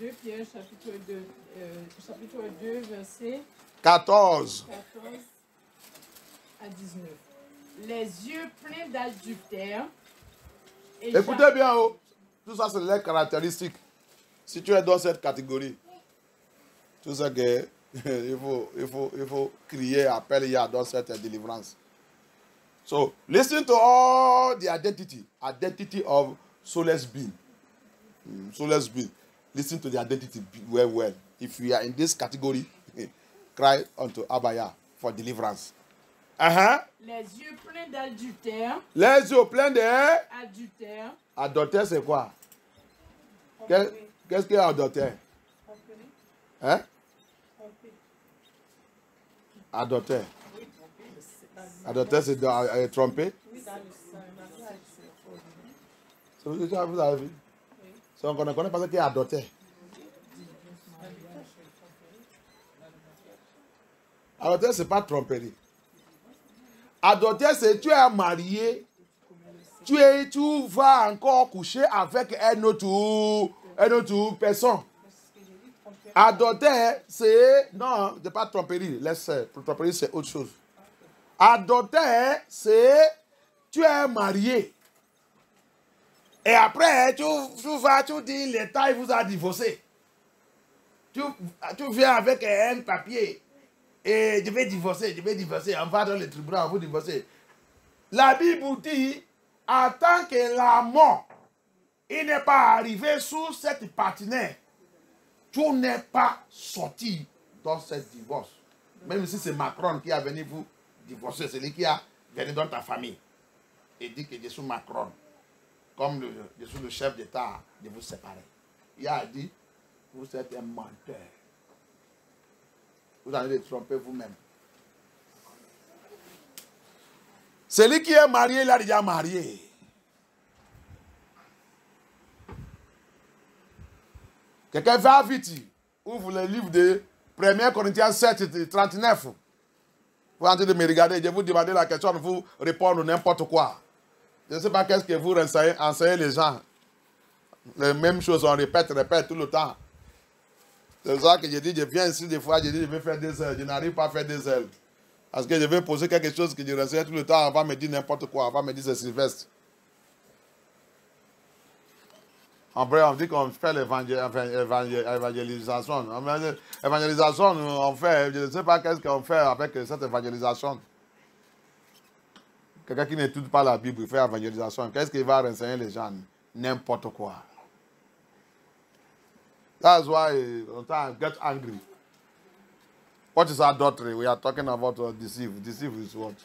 2 Pierre, chapitre 2, verset 14 à 19. Les yeux pleins d'adultère. Écoutez bien, oh. Tout ça, c'est les caractéristiques. Si tu es dans cette catégorie, tout ça que il faut crier, appeler, il y a dans cette délivrance. So, listen to all the identity of soulless being. Soulless being. Listen to the identity well. If you are in this category, cry unto Abaya for deliverance. Les yeux pleins d'adultère. Les yeux pleins d'adultère. Adultère, c'est quoi? Qu'est-ce qu'il y a adultère? Hein? Adultère. Adultère, c'est tromper. C'est ça, vous avez vu? On ne connaît pas ce qu'il y a adultère. Adultère, ce n'est pas tromperie. Adultère, c'est tu es marié, tu vas encore coucher avec une autre personne. Adultère, c'est... Non, ce n'est pas tromperie. Tromperie, c'est autre chose. Adultère, c'est tu es marié. Et après, tu dis, l'État, il vous a divorcé. Tu viens avec un papier. Et je vais divorcer. On va dans le tribunal, on va divorcer. La Bible dit, en tant que la mort, il n'est pas arrivé sous cette partenaire, tu n'es pas sorti dans ce divorce. Même si c'est Macron qui a venu vous divorcer, c'est lui qui a venu dans ta famille. Et dit que je suis Macron, comme je suis le chef d'État, de vous séparer. Il a dit, vous êtes un menteur. Vous allez les tromper vous-même. Celui qui est marié, il a déjà marié. Quelqu'un va vite. Ouvre le livre de 1 Corinthiens 7, 39. Vous êtes en train de me regarder, je vous demander la question, vous répondre n'importe quoi. Je ne sais pas qu'est-ce que vous enseignez les gens. Les mêmes choses, on répète tout le temps. C'est ça que je dis, je viens ici des fois, je dis, je vais faire des ailes. Je n'arrive pas à faire des ailes. Parce que je vais poser quelque chose que je renseigne tout le temps, on va me dire n'importe quoi, on va me dire c'est Sylvestre. Après, on dit qu'on fait l'évangélisation. L'évangélisation, on fait, je ne sais pas qu'est-ce qu'on fait avec cette évangélisation. Quelqu'un qui n'étudie pas la Bible, il fait l'évangélisation. Qu'est-ce qu'il va renseigner les gens? N'importe quoi. That's why sometimes I get angry. What is adultery? We are talking about deceive. Deceive is what?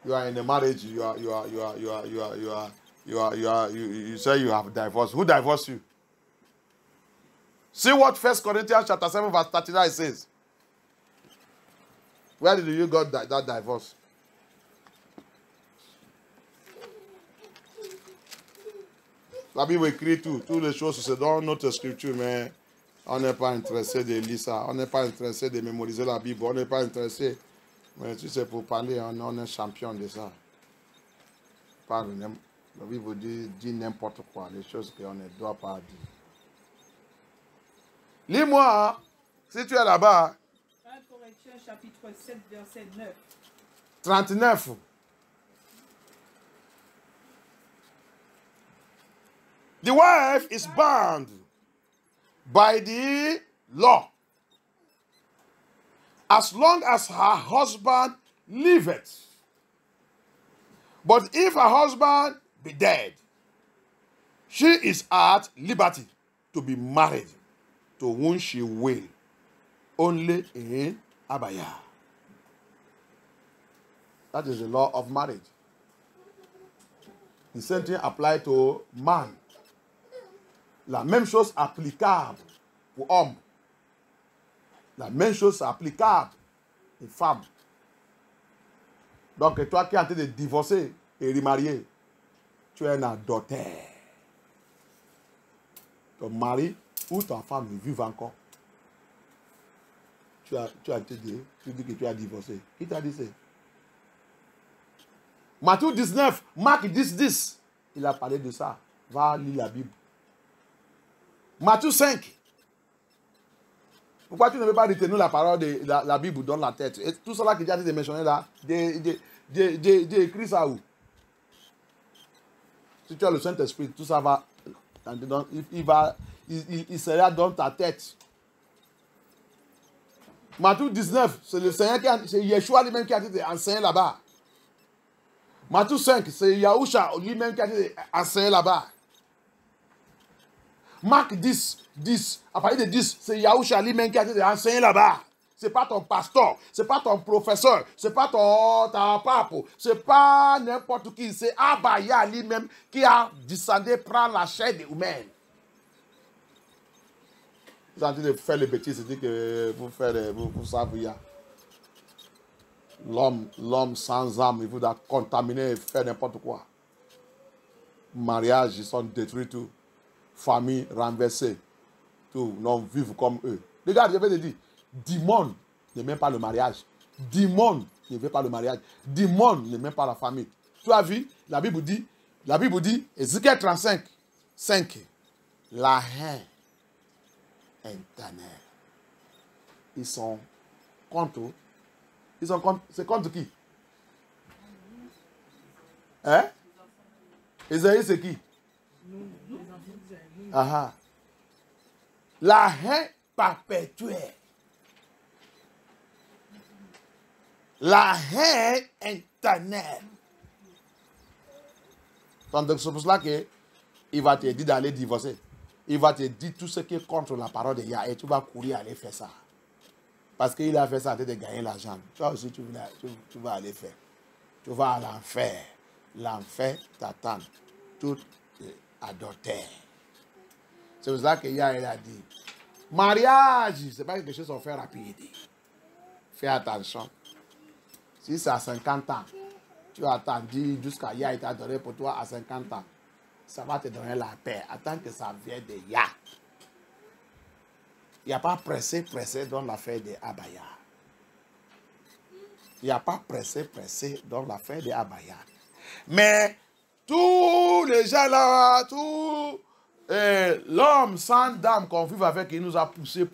You are in a marriage. You say you have divorced. Who divorced you? See what 1 Corinthians chapter 7 verse 39 says. Where did you got that divorce? La Bible écrit tout. Toutes les choses, c'est dans notre scripture, mais on n'est pas intéressé de lire ça. On n'est pas intéressé de mémoriser la Bible. On n'est pas intéressé. Mais si c'est pour parler, on est champion de ça. La Bible dit n'importe quoi, les choses qu'on ne doit pas dire. Lis-moi, si tu es là-bas. 1 Corinthiens chapitre 7, verset 9. 39. The wife is bound by the law as long as her husband liveth. But if her husband be dead, she is at liberty to be married to whom she will, only in Abaya. That is the law of marriage. The same thing applies to man. La même chose applicable pour homme. La même chose applicable aux femmes. Donc, toi qui es en train de divorcer et remarier, tu es un adultère. Ton mari ou ta femme vivent encore. Tu dis que tu as divorcé. Qui t'a dit ça? Matthieu 19, Marc 10, 10. Il a parlé de ça. Va lire la Bible. Matthieu 5. Pourquoi tu ne veux pas retenir la parole de la Bible dans la tête? Et tout cela qui a été mentionné là, j'ai écrit ça où? Si tu as le Saint-Esprit, tout ça va, il sera dans ta tête. Matthieu 19, c'est le Seigneur c'est Yeshua lui-même qui a été enseigné là-bas. Matthieu 5, c'est Yahusha lui-même qui a été enseigné là-bas. Marc 10, à partir de 10, c'est Yahusha lui-même qui a été enseigné là-bas. Ce n'est pas ton pasteur, ce n'est pas ton professeur, ce n'est pas ton pape, ce n'est pas n'importe qui, c'est Abaya lui-même qui a descendu prendre la chair des humains. Vous êtes en train de faire les bêtises, c'est-à-dire que vous savez, l'homme sans âme, il vous a contaminé, faire n'importe quoi. Mariage, ils sont détruits, tout. Famille renversée, tout. Non, vivre comme eux. Regarde, je vais te dire, démon n'aime pas le mariage. Démon ne veut pas le mariage. Démon n'aime pas la famille. Tu as vu, la Bible dit, Ézéchiel 35, 5, la haine interne. Ils sont contre. C'est contre qui? Hein? Esaïe, c'est qui? Ah. La haine perpétuelle. La haine interne. Donc c'est pour cela qu'il va te dire d'aller divorcer. Il va te dire tout ce qui est contre la parole de Yah et tu vas courir aller faire ça. Parce qu'il a fait ça de gagner l'argent. Toi aussi, tu vas aller faire. Tu vas à l'enfer. L'enfer t'attend. Tout adultère. C'est pour ça que Yah il a dit, mariage, ce n'est pas quelque chose qu'on fait rapide. Fais attention. Si c'est à 50 ans, tu as attendu jusqu'à Yah t'a donné pour toi à 50 ans. Ça va te donner la paix. Attends que ça vienne de Yah. Il n'y a pas pressé dans l'affaire de Abaya. Il n'y a pas pressé dans l'affaire de Abaya. Mais tous les gens là, l'homme sans dame qu'on vive avec, il nous a poussé,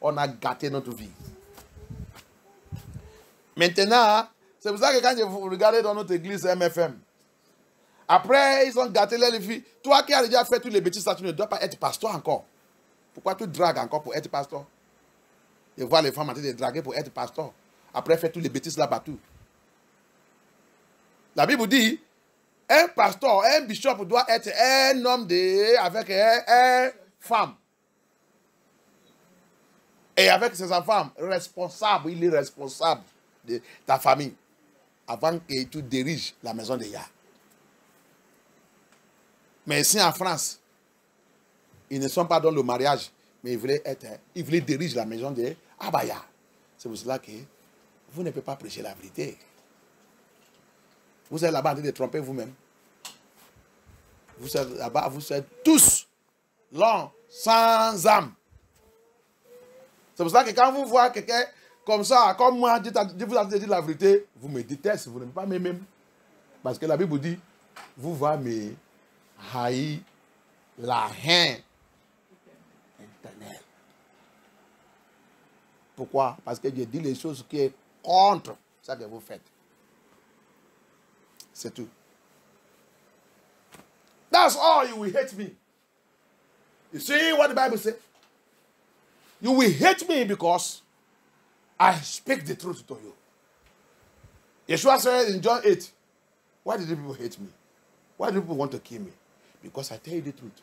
on a gâté notre vie. Maintenant, c'est pour ça que quand vous regardez dans notre église MFM, après ils ont gâté les filles. Toi qui as déjà fait tous les bêtises, tu ne dois pas être pasteur encore. Pourquoi tu dragues encore pour être pasteur? Et voir les femmes en train de draguer pour être pasteur. Après faire tous les bêtises là-bas tout. La Bible dit, un pasteur, un bishop doit être un homme avec une femme. Et avec ses enfants, responsable, il est responsable de ta famille. Avant que tu diriges la maison de Yah. Mais ici en France, ils ne sont pas dans le mariage, mais ils voulaient diriger la maison de Abaya. C'est pour cela que vous ne pouvez pas prêcher la vérité. Vous êtes là-bas en train de tromper vous-même. Vous êtes là-bas, vous êtes tous l'homme sans âme. C'est pour ça que quand vous voyez quelqu'un comme ça, comme moi, je vous ai dit la vérité, vous me détestez, vous n'aimez pas même. Parce que la Bible dit, vous allez me haïr la haine interne. Pourquoi? Parce que je dis les choses qui sont contre ça que vous faites. C'est tout. That's all you will hate me. You see what the Bible says? You will hate me because I speak the truth to you. Yeshua said in John 8, why did people hate me? Why do people want to kill me? Because I tell you the truth.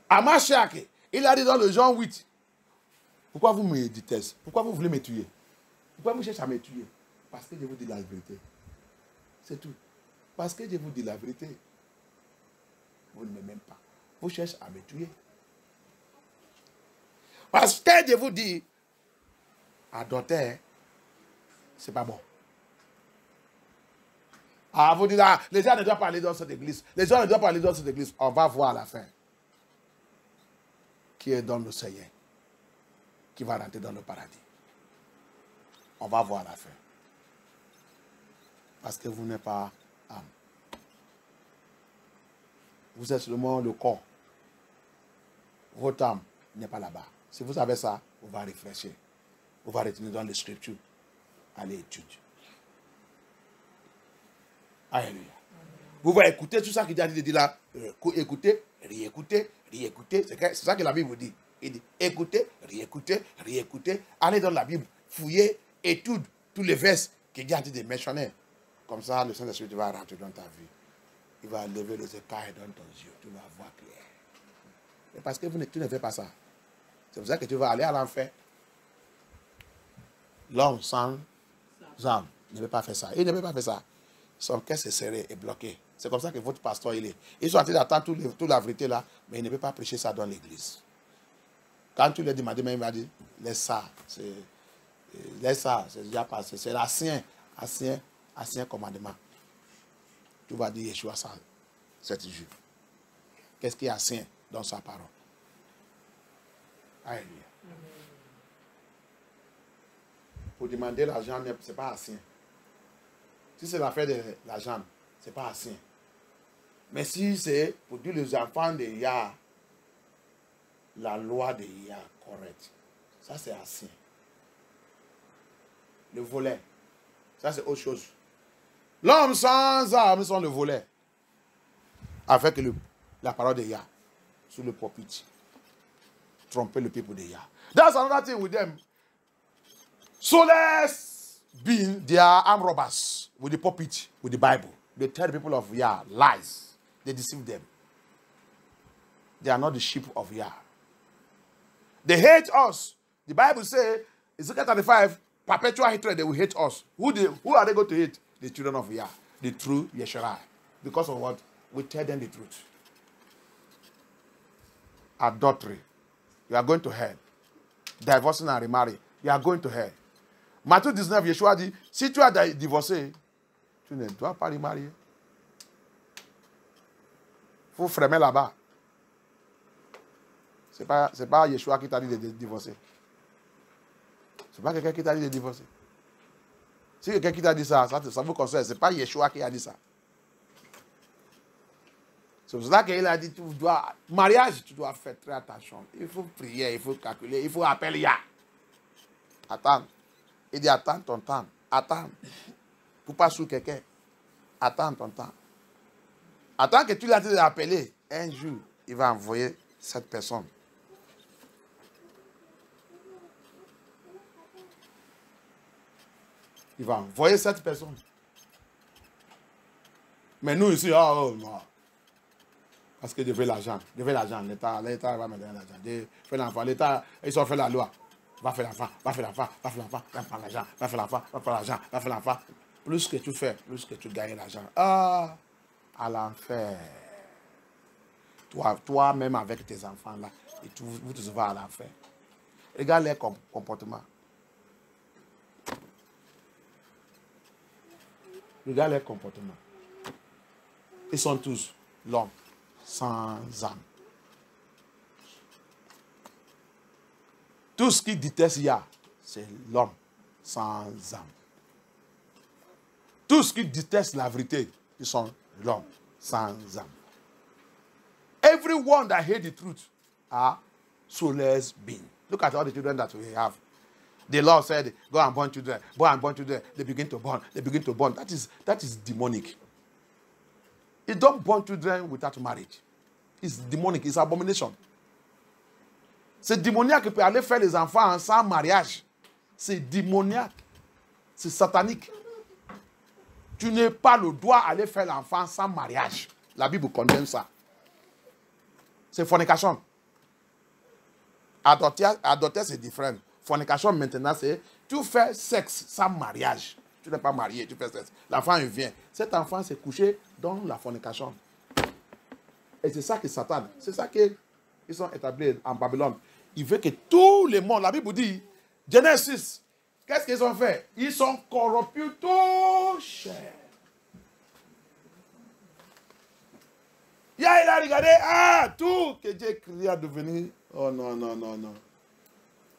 Amashake, il a dit dans le Jean 8, pourquoi vous me détestez? Pourquoi vous voulez me tuer? Pourquoi vous cherchez à me tuer? Parce que je vous dis la vérité. C'est tout. Parce que je vous dis la vérité. Vous ne m'aimez pas. Vous cherchez à me tuer. Parce que je vous dis, adultère, c'est pas bon. Ah, vous dites, ah, les gens ne doivent pas aller dans cette église. Les gens ne doivent pas aller dans cette église. On va voir à la fin. Qui est dans le Seigneur. Qui va rentrer dans le paradis. On va voir à la fin. Parce que vous n'êtes pas âme. Vous êtes seulement le corps. votre âme n'est pas là-bas. Si vous savez ça, on va réfléchir. On va retenir dans les Scriptures. Allez étudier. Alléluia. Vous pouvez écouter tout ça qu'il a dit là. Écoutez, réécoutez, réécoutez. C'est ça que la Bible vous dit. Il dit écoutez, réécoutez, réécoutez. Allez dans la Bible, fouillez, étudiez tous les versets qu'il a dit de mentionner. Comme ça, le Saint-Esprit va rentrer dans ta vie. Il va lever les écailles dans ton yeux. Tu vas voir clair. Mais parce que tu ne fais pas ça. C'est pour ça que tu vas aller à l'enfer. L'homme sans âme ne veut pas faire ça. Il ne veut pas faire ça. Son cœur est serré et bloqué. C'est comme ça que votre pasteur, il est. Ils sont en train d'attendre toute la vérité là, mais il ne veut pas prêcher ça dans l'église. Quand tu lui dis, il m'a dit, laisse ça. Laisse ça, c'est déjà passé. C'est l'ancien commandement. Tu vas dire Yeshua ça, cette jour. Qu'est-ce qui est ancien dans sa parole? Alléluia. Pour demander l'argent, ce n'est pas ancien. Si c'est l'affaire de l'argent, ce n'est pas ancien. Mais si c'est pour dire les enfants de Yah, la loi de Yah correcte, ça c'est ancien. Le volet, ça c'est autre chose. L'homme sans âme, sont le volet. Avec la parole de Yah, sous le pulpit. Tromper le peuple de Yah. That's another thing with them. Soulless being, they are armed robbers with the pulpit, with the Bible. They tell the people of Yah lies. They deceive them. They are not the sheep of Yah. They hate us. The Bible says, Ezekiel 35, perpetual hatred, they will hate us. Who are they going to hate? The children of Yah, the true Yeshua. Because of what? We tell them the truth. Adultery. You are going to hell. Divorcing and remarry. You are going to hell. Matthieu 19, Yeshua dit, si tu as divorcé, tu ne dois pas remarier. Il faut fremer là-bas. Ce n'est pas Yeshua qui t'a dit de divorcer. Ce n'est pas quelqu'un qui t'a dit de divorcer. Si quelqu'un qui t'a dit ça vous concerne. Ce n'est pas Yeshua qui a dit ça. C'est pour ça qu'il a dit, mariage, tu dois faire très attention. Il faut prier, il faut calculer, il faut appeler Yah. Attends. Il dit, attends ton temps. Attends. Pour pas sous quelqu'un. Attends ton temps. Attends que tu l'as dit d'appeler. Un jour, il va envoyer cette personne. Il va envoyer cette personne. Mais nous ici, oh non. Parce que je veux l'argent. Je veux l'argent. L'État va me donner l'argent. Je fais l'enfant. L'État, ils ont fait la loi. Va faire l'enfant, va faire l'enfant, va faire l'enfant, va faire l'argent, va faire l'enfant, va faire l'argent, va faire l'enfant. Plus que tu fais, plus que tu gagnes l'argent. Ah, à l'enfer. Toi-même avec tes enfants là, et vous tous va à l'enfer. Regarde leur comportement. Regarde leur comportement. Ils sont tous l'homme sans âme. Tout ce qui déteste Yah, c'est l'homme sans âme. Tout ce qui déteste la vérité, ils sont l'homme sans âme. Everyone that hates the truth are soulless beings. Look at all the children that we have. The Lord said, go and born children. Go and born children. They begin to born. They begin to born. That is demonic. You don't born children without marriage. It's demonic. It's abomination. C'est démoniaque qui peut aller faire les enfants sans mariage. C'est démoniaque. C'est satanique. Tu n'as pas le droit d'aller faire l'enfant sans mariage. La Bible condamne ça. C'est fornication. Adultère, c'est différent. Fornication, maintenant, c'est tu fais sexe sans mariage. Tu n'es pas marié, tu fais sexe. L'enfant, il vient. Cet enfant s'est couché dans la fornication. Et c'est ça que Satan, c'est ça qu'ils sont établis en Babylone. Il veut que tout le monde, la Bible dit, Genèse, qu'est-ce qu'ils ont fait? Ils sont corrompus tout cher. Il a regardé, tout que Dieu créé à devenir. Oh non, non, non, non.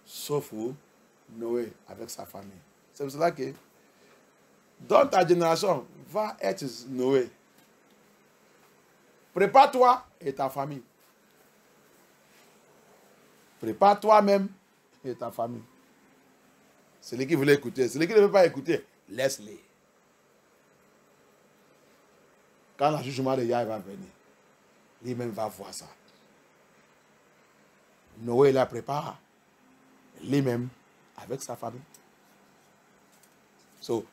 Sauf Noé avec sa famille. C'est pour cela que dans ta génération, va être Noé. Prépare-toi et ta famille. Prépare toi-même et ta famille. Celui qui voulait écouter, celui qui ne veut pas écouter, laisse-les. Quand le jugement de Yahweh va venir, lui-même va voir ça. Noé la prépare, lui-même, avec sa famille. So,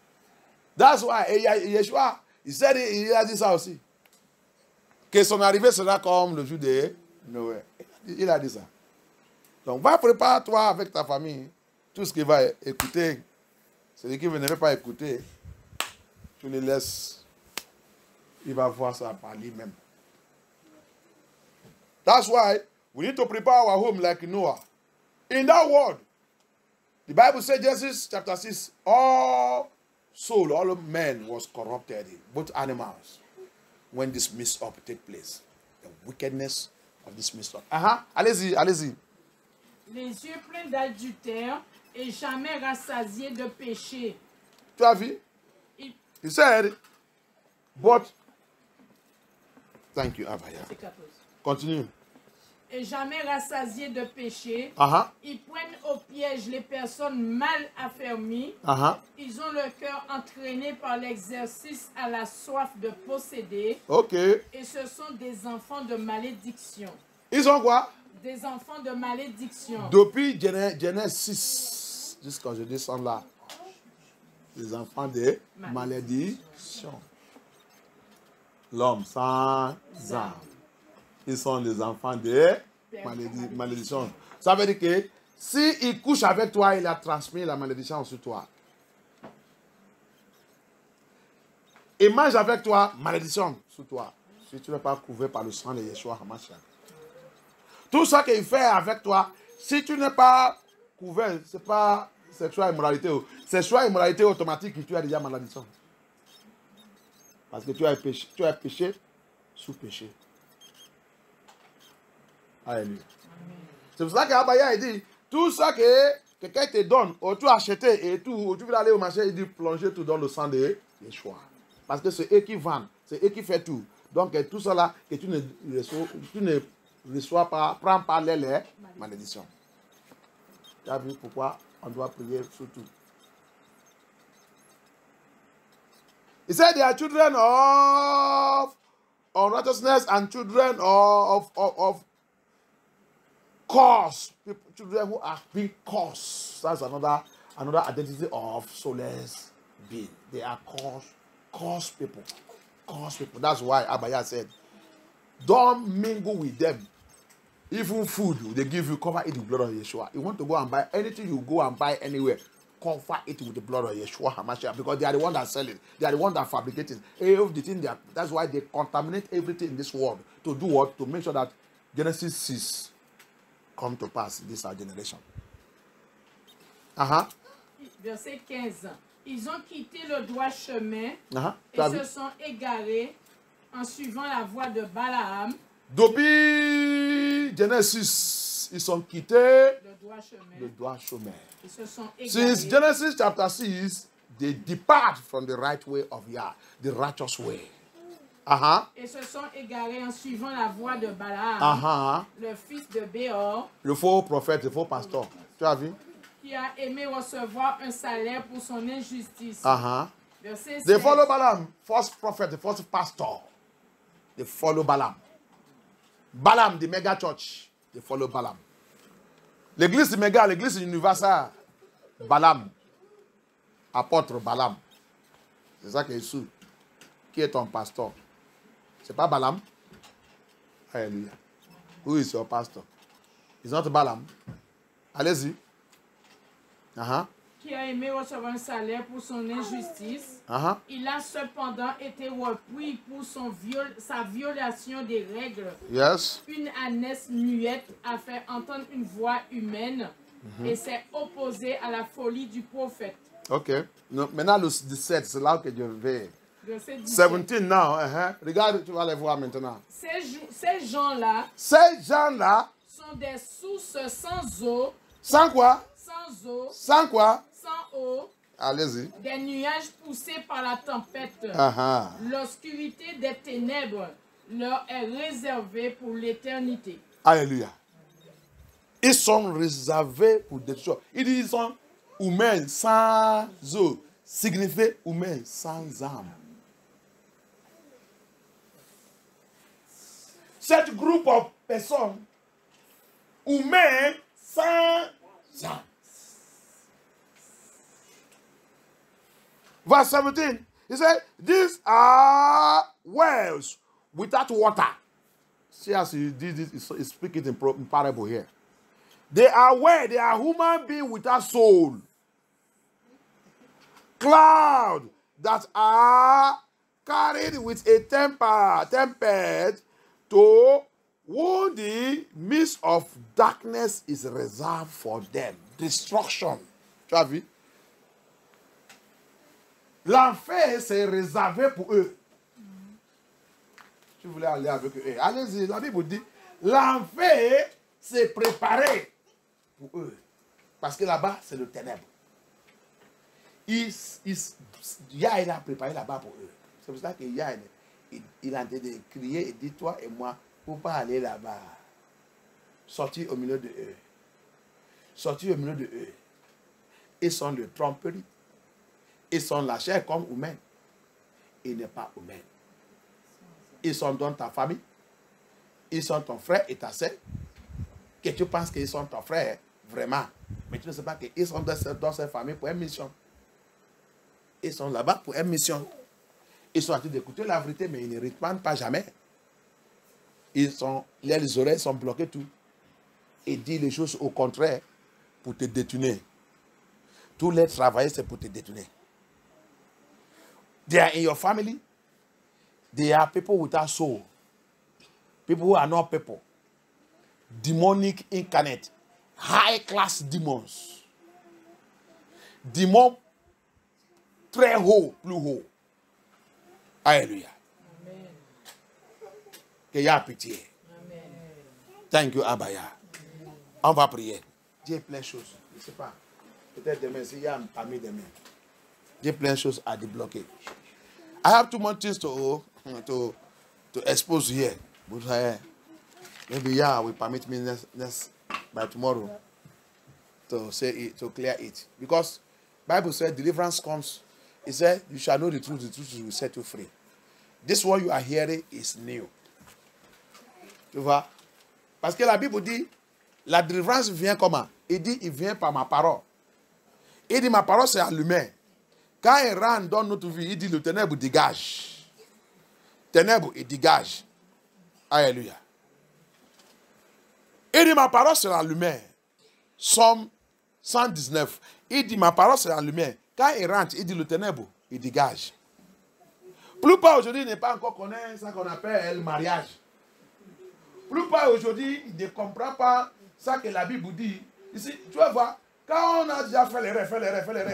that's why, et Yeshua, il a dit ça aussi. Que son arrivée sera comme le jour de Noé. Il a dit ça. Donc, va prépare-toi avec ta famille. Tout ce qui va écouter, celui qui ne veut pas écouter, tu le laisses. Il va voir ça par lui-même. That's why we need to prepare our home like Noah. In that world, the Bible says, Genesis chapter 6, all soul, all men was corrupted, both animals, when this mix-up take place. The wickedness of this mix-up. Allez-y, allez-y. Les yeux pleins d'adultère et jamais rassasiés de péché. Tu as vu? He said, but, thank you, Abaya. Continue. Et jamais rassasiés de péché. Ils prennent au piège les personnes mal affermies. Ils ont le cœur entraîné par l'exercice à la soif de posséder. Et ce sont des enfants de malédiction. Ils ont quoi? Des enfants de malédiction. Depuis Genèse 6 jusqu'à je descends là. Des enfants de malédiction. L'homme sans âme. Ils sont des enfants de malédiction. Ça veut dire que s'il couche avec toi, il a transmis la malédiction sur toi. Il mange avec toi, malédiction sur toi. Si tu n'es pas couvert par le sang de Yeshua HaMashiach. Tout ça qu'il fait avec toi, si tu n'es pas couvert, ce n'est pas sexuelle immoralité. Sexuelle immoralité automatique, tu as déjà malédiction. Parce que tu as péché sous péché. Alléluia. C'est pour ça qu'Abaya dit, tout ça que quelqu'un te donne, ou tu as acheté et tout, ou tu veux aller au marché, il dit plonger tout dans le sang de Yeshua. Parce que c'est eux qui vendent, c'est eux qui font tout. Donc tout ça là, que tu ne reçois pas, prends pas les malédictions. Tu as vu pourquoi on doit prier surtout. He said they are children of unrighteousness and children of curse. Children who are being cursed. That's another identity of soulless being. They are cursed people. Cursed people. That's why Abaya said, don't mingle with them. Even food they give you, cover it with the blood of Yeshua. You want to go and buy anything, you go and buy anywhere. Cover it with the blood of Yeshua HaMashiach, because they are the one that sell it. They are the one that fabricate it. That's why they contaminate everything in this world. To do what? To make sure that Genesis 6 come to pass in this our generation. Verset 15. Ils ont quitté le droit chemin et se sont égarés en suivant la voie de Balaam. Depuis Genesis, ils ont quitté le droit chemin. Ils se sont égarés. Since Genesis chapter 6, they depart from the right way of Yah, the righteous way. Et se sont égarés en suivant la voie de Balaam, le fils de Béor, le faux prophète, le faux pasteur. Tu as vu? Qui a aimé recevoir un salaire pour son injustice. Verset 16. They follow Balaam, false prophet, the false pastor. They follow Balaam. Balaam, the mega church, they follow Balaam. L'église méga, l'église universelle, Balaam. Apôtre Balaam. C'est ça qui est sous. Qui est ton pasteur? C'est pas Balaam? Alléluia. Who is your pastor? It's not Balaam. Allez-y. Qui a aimé recevoir un salaire pour son injustice. Il a cependant été repris pour sa violation des règles. Yes. Une ânesse muette a fait entendre une voix humaine et s'est opposée à la folie du prophète. Ok. Non, maintenant, le 17, c'est là que je vais. 17 now. Regarde, tu vas les voir maintenant. Ces gens-là sont des sources sans eau. Sans quoi? Sans eau. Sans quoi? Sans eau. Allez-y. Des nuages poussés par la tempête. L'obscurité des ténèbres leur est réservée pour l'éternité. Alléluia. Ils sont réservés pour des choses. Ils disent qu'ils sont humains sans eau. Signifie humain sans âme. Cette groupe de personnes, humains sans âme. Verse 17, he said, these are wells without water. See as he did this, he's speaking in parable here. They are wells, they are human beings without soul. Clouds that are carried with a tempest to whom the midst of darkness is reserved for them. Destruction. Tu as vu? L'enfer, c'est réservé pour eux. Si vous voulez aller avec eux, allez-y. La Bible dit, l'enfer, c'est préparé pour eux. Parce que là-bas, c'est le ténèbre. Yah, il a préparé là-bas pour eux. C'est pour ça que Yah, il a en train de crier et dit, toi et moi, il ne faut pas aller là-bas. Sortir au milieu de eux. Sortir au milieu de eux. Ils sont de tromperie. Ils sont la chair comme humains. Ils n'est pas humain. Ils sont dans ta famille. Ils sont ton frère et ta sœur. Que tu penses qu'ils sont ton frère, vraiment. Mais tu ne sais pas qu'ils sont dans cette famille pour une mission. Ils sont là-bas pour une mission. Ils sont en train d'écouter la vérité, mais ils ne répondent pas jamais. Les oreilles sont bloquées tout. Ils disent les choses au contraire pour te détourner. Tous les travailleurs, c'est pour te détourner. They are in your family. They are people without soul. People who are not people. Demonic incarnate. High class demons. Démons très haut, plus haut. Alléluia. Amen. Que y a pitié. Amen. Thank you, Abaya. Amen. On va prier. J'ai plein de choses. Je ne sais pas. Peut-être demain, s'il y a parmi demain. J'ai plein de choses à débloquer. I have too much things to expose here. But maybe Yah will permit me next by tomorrow to say it, to clear it. Because Bible said deliverance comes. It said you shall know the truth will set you free. This one you are hearing is new. Tu vois? Parce que la Bible dit la délivrance vient comment? Il dit il vient par ma parole. Il dit ma parole c'est allumé. Quand il rentre dans notre vie, il dit le ténèbre dégage. Ténèbre, il dégage. Alléluia. Il dit ma parole sera allumée. Somme 119. Il dit ma parole sera allumée. Quand il rentre, il dit le ténèbre, il dégage. Plupart aujourd'hui n'est pas encore connaît ce qu'on appelle le mariage. Plupart aujourd'hui, il ne comprend pas ça que la Bible dit. Ici, tu vas voir. Quand on a déjà fait les rêves,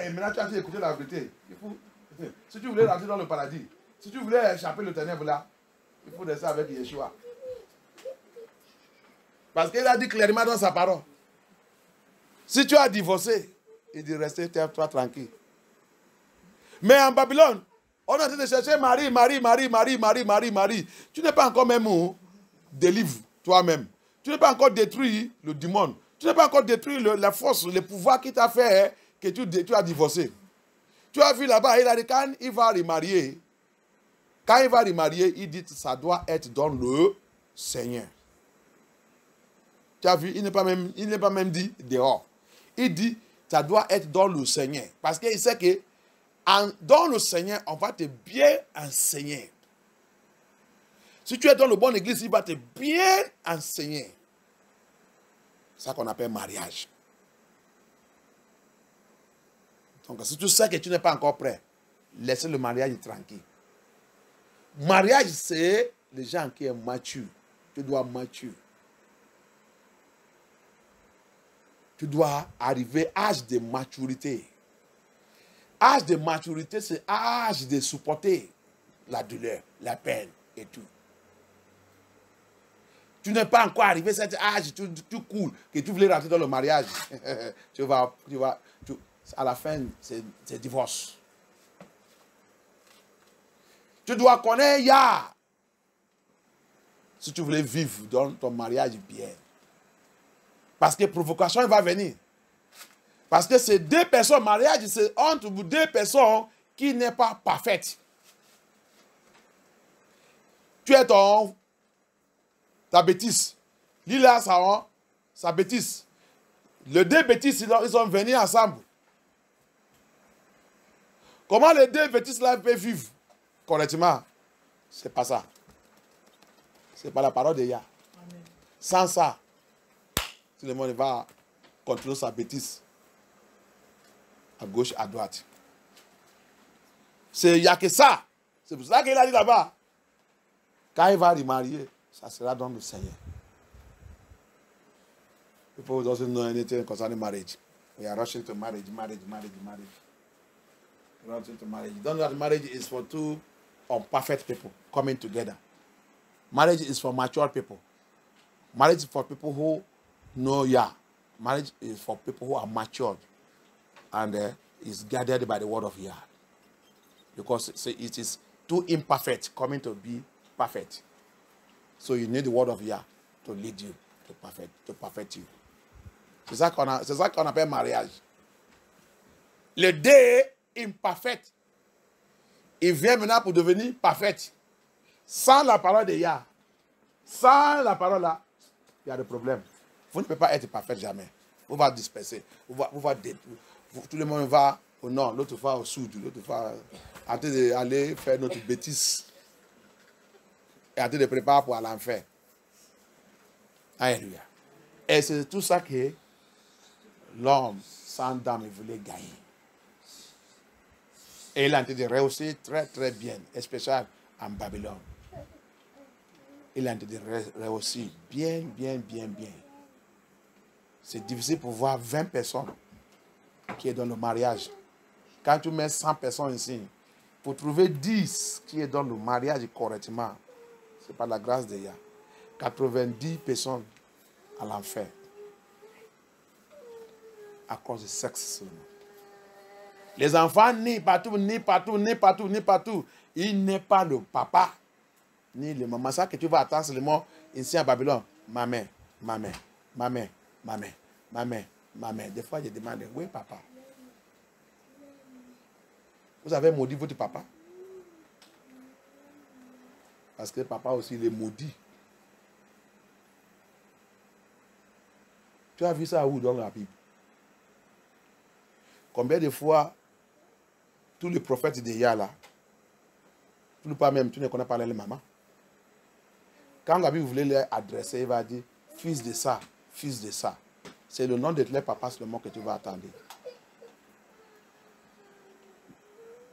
et maintenant tu as écouté la vérité, si tu voulais rentrer dans le paradis, si tu voulais échapper le ténèbre là, il faut rester avec Yeshua. Parce qu'il a dit clairement dans sa parole, si tu as divorcé, il dit restez toi tranquille. Mais en Babylone, on est en train de chercher Marie. Tu n'es pas encore même délivre toi-même. Tu n'es pas encore détruit le démon. Tu n'as pas encore détruit la force, le pouvoir qui t'a fait que tu as divorcé. Tu as vu là-bas, il a dit quand il va remarier, il dit que ça doit être dans le Seigneur. Tu as vu, il n'est pas même dit dehors. Il dit ça doit être dans le Seigneur. Parce qu'il sait que dans le Seigneur, on va te bien enseigner. Si tu es dans la bonne église, il va te bien enseigner. C'est ça qu'on appelle mariage. Donc, si tu sais que tu n'es pas encore prêt, laissez le mariage tranquille. Mariage, c'est les gens qui sont matures. Tu dois mature. Tu dois arriver à l'âge de maturité. Âge de maturité, c'est âge de supporter la douleur, la peine et tout. Tu n'es pas encore arrivé à cet âge, tu cours, que tu voulais rentrer dans le mariage. À la fin, c'est divorce. Tu dois connaître Yah. Si tu voulais vivre dans ton mariage bien. Parce que provocation va venir. Parce que c'est deux personnes, mariage, c'est entre deux personnes qui n'est pas parfaite. Tu es ta bêtise. Lui a sa bêtise. Les deux bêtises, ils sont venus ensemble. Comment les deux bêtises là peuvent vivre correctement? C'est pas ça. C'est pas la parole de Yah. Sans ça, tout le monde va contrôler sa bêtise. À gauche, à droite. Il n'y a que ça. C'est pour ça qu'il a dit là-bas. Quand il va remarier, ça sera dans le Seigneur. People doesn't know anything concerning marriage. We are rushing to marriage. You rushing to marriage. You don't know that marriage is for two imperfect people coming together. Marriage is for mature people. Marriage is for people who know Yah. Marriage is for people who are matured and is guided by the word of Yah. Because it is too imperfect coming to be perfect. So you need the word of Yah to lead you to perfect you. C'est ça qu'on appelle mariage. Le deux imparfait, il vient maintenant pour devenir parfait. Sans la parole de Yah, sans la parole là, il y a des problèmes. Vous ne pouvez pas être parfait jamais. Vous va disperser. Tout le monde va au nord, l'autre va au sud, l'autre va en train d'aller faire notre bêtise. Et en train de préparer pour aller l'enfer. Alléluia. Et c'est tout ça que l'homme sans dame voulait gagner. Et il a été réussi très très bien, spécialement en Babylone. Il a été réussi bien. C'est difficile pour voir 20 personnes qui sont dans le mariage. Quand tu mets 100 personnes ici, pour trouver 10 qui sont dans le mariage correctement, c'est par la grâce de Yah. 90 personnes à l'enfer. À cause du sexe seulement. Les enfants ni partout. Il n'est pas le papa, ni le maman. Ça que tu vas attendre seulement ici à Babylone. Maman. Des fois, je demande, où est papa? Vous avez maudit votre papa? Parce que papa aussi, il est maudit. Tu as vu ça où dans la Bible? Combien de fois tous les prophètes de Yah là, tu ne connais pas les mamans. Quand la Bible voulait les adresser, il va dire fils de ça. C'est le nom de les papas seulement que tu vas attendre.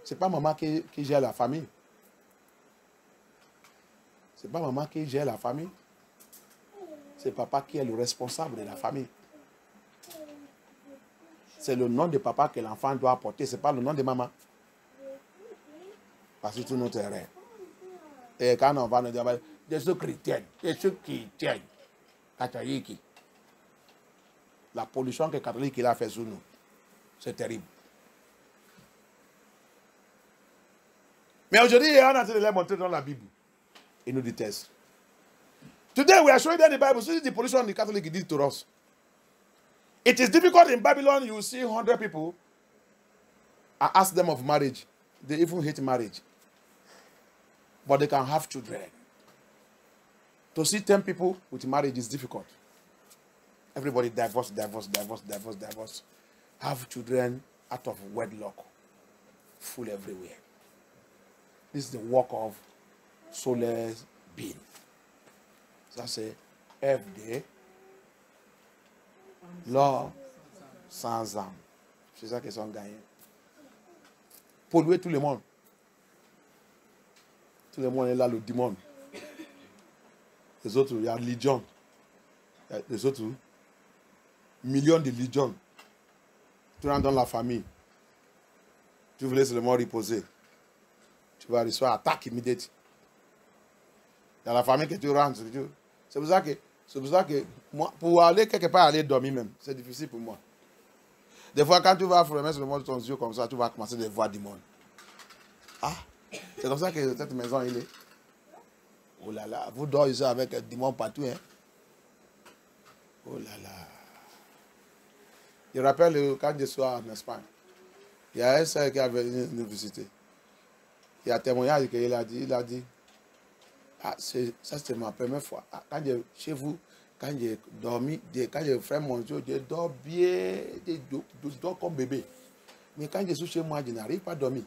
Ce n'est pas maman qui gère la famille. C'est pas maman qui gère la famille. C'est papa qui est le responsable de la famille. C'est le nom de papa que l'enfant doit porter. Ce n'est pas le nom de maman. Parce que tout notre erreur. Et quand on va nous dire, je suis chrétien, catholique. La pollution que les catholiques a fait sur nous, c'est terrible. Mais aujourd'hui, on a essayé de les montrer dans la Bible. Ils nous détestent. Today we are showing them the Bible. So this is the pollution the Catholic did to us. It is difficult in Babylon. You see 100 people and ask them of marriage. They even hate marriage. But they can have children. To see 10 people with marriage is difficult. Everybody divorce. Have children out of wedlock. Full everywhere. This is the work of soulless being. Ça c'est FD. L'or sans âme. C'est ça qu'ils ont gagné. Polluer tout le monde. Tout le monde est là, le démon. Les autres, il y a Légion. Les autres, millions de légions. Tu rentres dans la famille. Tu voulais seulement reposer. Tu vas recevoir attaque immédiate. Dans la famille que tu rentres. C'est pour ça que moi, pour aller quelque part, aller dormir même, c'est difficile pour moi. Des fois, quand tu vas fermer sur le monde de ton yeux comme ça, tu vas commencer à voir du monde. Ah, c'est comme ça que cette maison, il est. Oh là là, vous dormez ici avec un démon partout, hein. Oh là là. Je rappelle quand je suis en Espagne, il y a un sœur qui avait nous visiter. Il y a un témoignage qu'il a dit, ah, ça c'était ma première fois. Ah, quand chez vous, quand j'ai dormi, quand j'ai fait mon jeu, je dors bien, je dors comme bébé. Mais quand je suis chez moi, je n'arrive pas à dormir.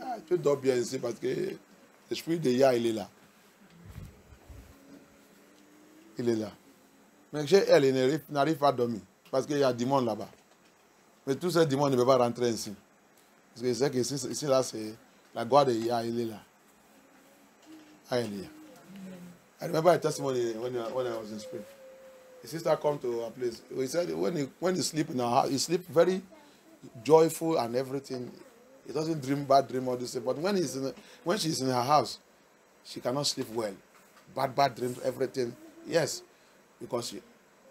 Ah, tu dors bien ici parce que l'esprit de Yah, il est là. Il est là. Mais chez elle, elle n'arrive pas à dormir parce qu'il y a du monde là-bas. Mais tout ce monde ne peut pas rentrer ici. Parce que c'est que ici là, c'est la gloire de Yah, il est là. Hallelujah. I remember a testimony when I was in Spain. A sister come to our place. We said when he sleep in our house, he sleep very joyful and everything. He doesn't dream bad dream all this. But when she's in her house, she cannot sleep well. Bad dreams, everything. Yes, because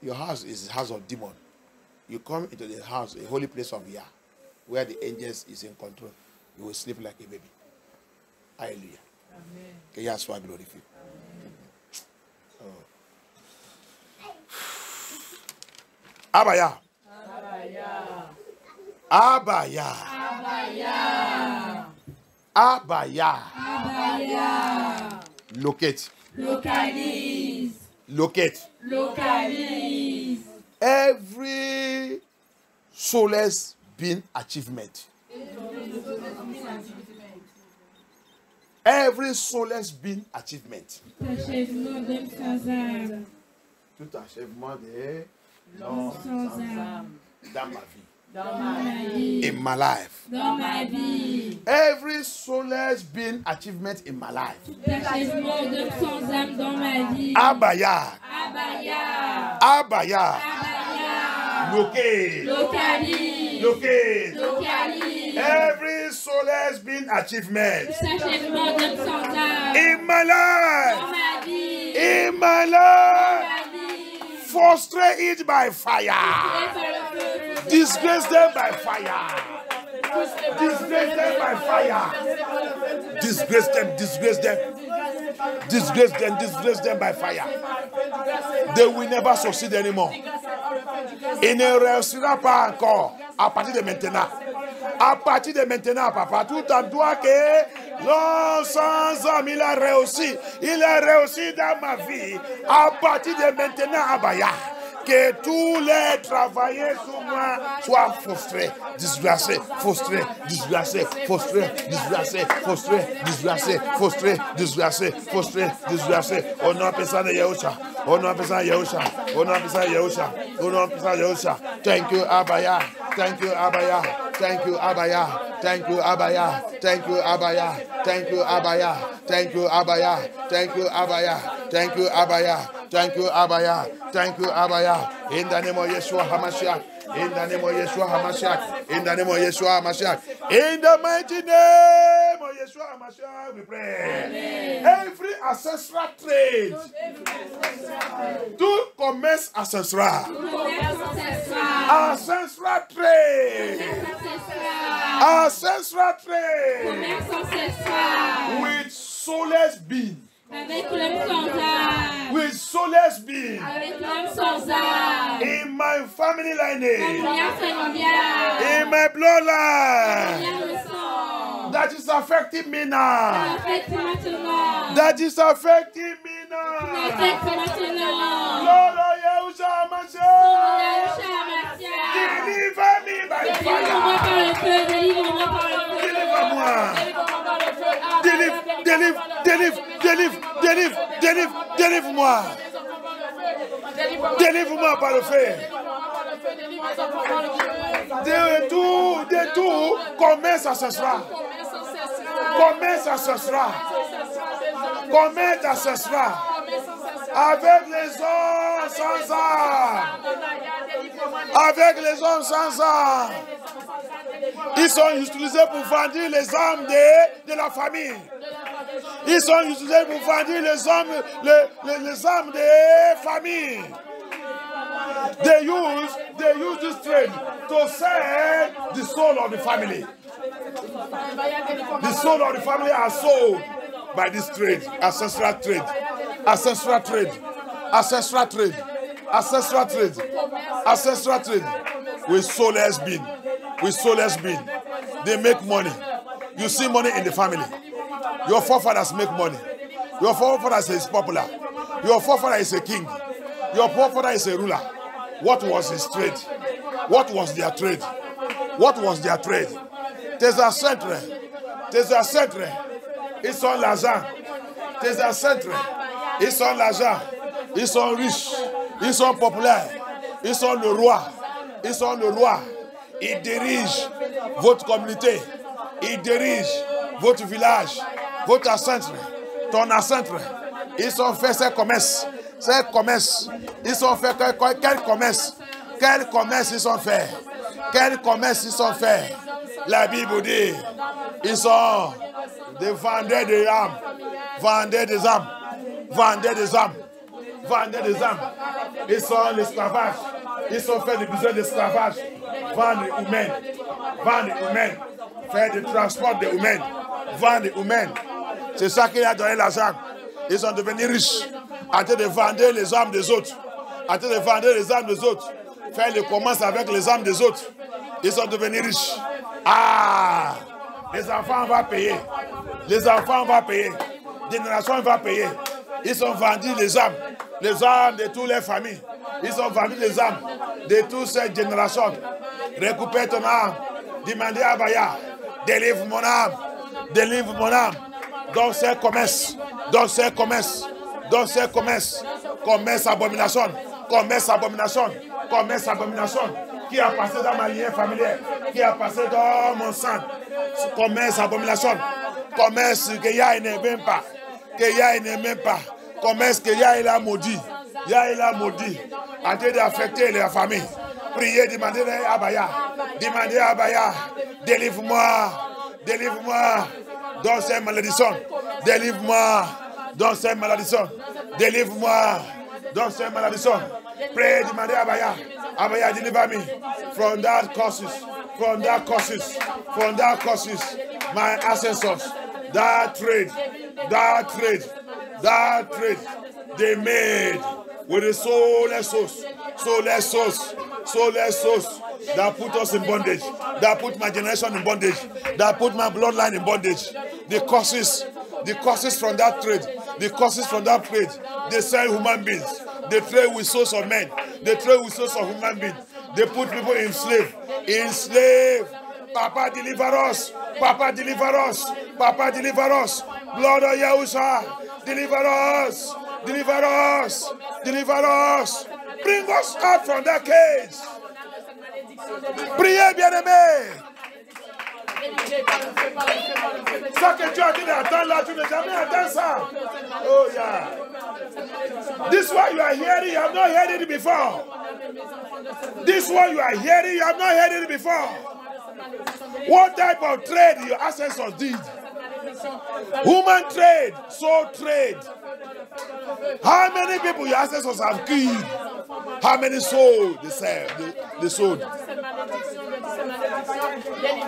your house is a house of demon. You come into the house, a holy place of Yah, where the angels is in control. You will sleep like a baby. Hallelujah. Amen. Que Yah soit glorifié. Abaya. Abaya. Abaya. Abaya. Abaya. Locate. Localise. Locate. Localise. Every soulless being achievement. Every soulless being achievement. Achèvement d'homme sans âme. Tout achèvement de l'homme sans âme. Dans ma vie. Dans ma vie. In my life. Dans ma vie. Every soulless being achievement in my life. Achèvement d'homme sans âme dans ma vie. Abaya. Abaya. Abaya. Abaya. Locate. Localise. Locate. Localise. Every soulless being achievement Achèvement d'homme sans âme. in my Dans life. ma vie. In my Dans life. ma vie. Frustrate it by fire. Disgrace them by fire. Disgrace them by fire. Disgrace them, disgrace them. Disgrace them, disgrace them by fire. They will never succeed anymore. Il ne réussira pas encore à partir de maintenant. À partir de maintenant, papa, tout à toi que l'homme sans homme, il a réussi. Il a réussi dans ma vie. À partir de maintenant, Abaya. Que tous les travailleurs sur moi soient frustrés, disgracés, frustrés, disgracés, frustrés, disgracés, frustrés, disgracés, frustrés, disgracés, frustrés, disgracés. Au nom puissant de Yahusha. Au nom puissant de Yahusha. Au nom puissant de Yahusha. Au nom puissant de Yahusha. Thank you, Abaya. Thank you, Abaya. Thank you, Abaya. Thank you, Abaya. Thank you, Abaya. Thank you, Abaya. Thank you, Abaya. Thank you, Abaya. Thank you, Abaya. Thank you, Abaya. Thank you, Abaya. In the name of Yeshua HaMashiach. In the name of Yeshua HaMashiach. In the name of Yeshua HaMashiach. In the mighty name of Yeshua HaMashiach, we pray. Amen. Every ancestral trade. Tout commerce ancestral. Ancestral trade. Ancestral trade. With soulless beings. Avec l'homme sans âme. With soulless beings. Avec l'homme sans âme. In my family lineage. In in my bloodline. That is affecting me now. That is affecting me now. Lord Yahusha Mashiach. Deliver me by fire. Deliver-moi. Délivre-moi. Délivre-moi par le feu. De tout, comment ça sera? Comment ça sera? Comment ça sera? Avec les hommes sans âme. Avec les hommes sans âme. Ils sont utilisés pour vendre les âmes de la famille. Ils sont utilisés pour vendre les âmes des familles. They use this trade to sell the soul of the family. The soul of the family are sold by this trade, ancestral trade, ancestral trade, ancestral trade, Ancestral trade. Ancestral trade. With soulless being. With soulless being. They make money. You see money in the family. Your forefathers make money. Your forefather is popular. Your forefather is a king. Your forefather is a ruler. What was his trade? What was their trade? What was their trade? Tes ancêtres. Tes ancêtres. Ils sont l'argent. Tes ancêtres. Ils sont l'argent. Ils sont riches. Ils sont populaires. Ils sont le roi. Ils sont le roi. Ils dirigent votre communauté. Ils dirigent votre village. Votre ancêtre. Ton ancêtre. Ils ont fait ces commerces. Ces commerces. Ils ont fait quel commerce? Quel commerce ils ont fait? Quel commerce ils ont fait? La Bible dit, ils sont des vendeurs des âmes. Vendeurs des âmes. Vendeurs des âmes. Vendeurs des âmes. Ils sont l'esclavage. Ils ont fait du besoin d'esclavage. Vendre humains. Vendre humains. Faire du transport des humains. Vendre humains. C'est ça qui a donné l'argent. Ils sont devenus riches. En train de vendre les âmes des autres. En train de vendre les âmes des autres. Faire le commerce avec les âmes des autres. Ils sont devenus riches. Ah! Les enfants vont payer. Les enfants vont payer. Génération va payer. Ils ont vendu les âmes de toutes les familles. Ils ont vendu les âmes de toutes ces générations. Récupère ton âme. Demandez à Baya. Délivre mon âme. Délivre mon âme. Dans ces commerces. Dans ces commerces. Dans ces commerces. Commerce abomination. Commerce abomination. Commerce abomination. Qui a passé dans ma lignée familière. Qui a passé dans mon sang. Commerce abomination. Commerce que Yah ne même pas. Que Yah ne même pas. Commerce que Yah il a maudit. Yah il a maudit. En train d'affecter la famille. Priez, demandez à Baya. Demandez à Baya. Délivre-moi. Délivre-moi. Dans ces malédictions. Délivre-moi. Dans ces malédictions. Délivre-moi. Dans ces malédictions. Pray, demandez à Baya. Abaya, deliver me from that curses. From that curses. From that curses. My ancestors. That trade. That trade. That trade. They made with the soulless souls. Soulless souls. Soulless souls. That put us in bondage. That put my generation in bondage. That put my bloodline in bondage. The curses from that trade. The curses from that trade. They sell human beings. They trade with souls of men. They trade with souls of human beings. They put people in slave. In slave. Papa, deliver us. Papa, deliver us. Papa, deliver us. Blood of Yahusha. Deliver us. Deliver us. Deliver us. Bring us out from that cage. Priez, bien-aimés. Ça que tu as dit d'attendre là, tu n'as jamais atteint ça. Oh yeah. This one you are hearing, you have not heard it before. This one you are hearing, you have not heard it before. What type of trade your ancestors did? Human trade, soul trade. How many people your ancestors have killed? How many souls they sold?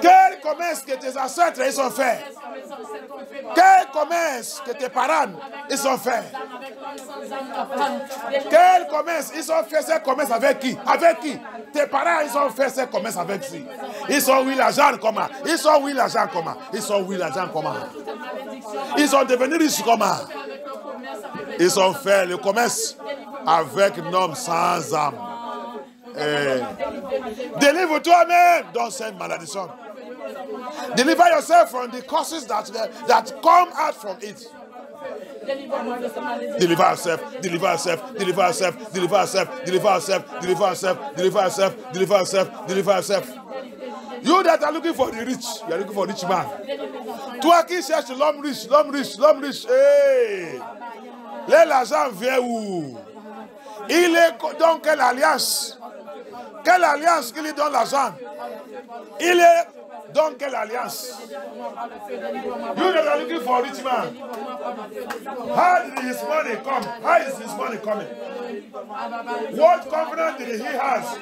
Quel commerce que tes ancêtres ils ont fait? Quel commerce que tes parents ils ont fait? Quel commerce ils ont fait ce commerce avec qui? Avec qui? Tes parents ils ont fait ce commerce avec qui? Ils ont eu l'argent comment? Ils ont eu l'argent comment? Ils ont eu l'argent comment? Ils ont devenu riches comment? Ils ont fait le commerce avec un homme sans âme. Deliver toi-même dans cette malédiction. Deliver yourself from the causes that come out from it. Deliver yourself, deliver yourself, deliver yourself, deliver yourself, deliver yourself, deliver yourself, deliver yourself, deliver yourself, deliver yourself. You that are looking for the rich, you are looking for rich man. Toi qui cherches l'homme riche, l'homme riche, l'homme riche. Hey! L'argent vient où? Il est dans quelle alliance? Quelle alliance qu'il est dans l'argent? Il est dans quelle alliance? You that are looking for a rich man. How did his money come? How is his money coming? What confidence did he have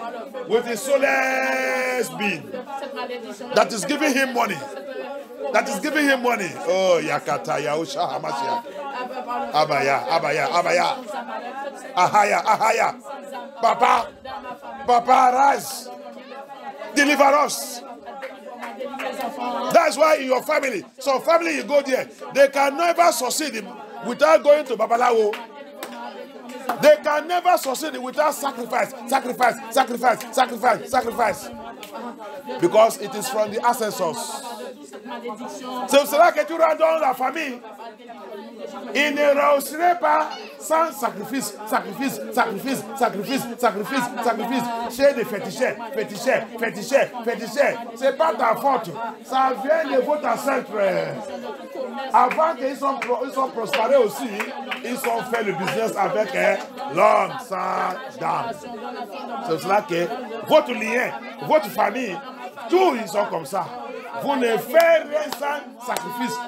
with his soulless being that is giving him money? That is giving him money. Oh, Yakata, Yahusha, Hamashia. Abaya, Abaya, Abaya. Ahaya, Ahaya. Papa, Papa, rise. Deliver us. That's why in your family, some family you go there, they can never succeed without going to Babalawo. They can never succeed without sacrifice. Because it is from the ancestors. C'est cela que tu rends dans la famille. Il ne réussirait pas sans sacrifice. Chez des féticheurs. C'est pas ta faute. Ça vient de votre ancêtre. Avant qu'ils sont prospérés aussi, ils ont fait le business avec l'homme sans dame. C'est cela que votre lien, votre famille, tous ils sont comme ça. Vous ne faites rien sans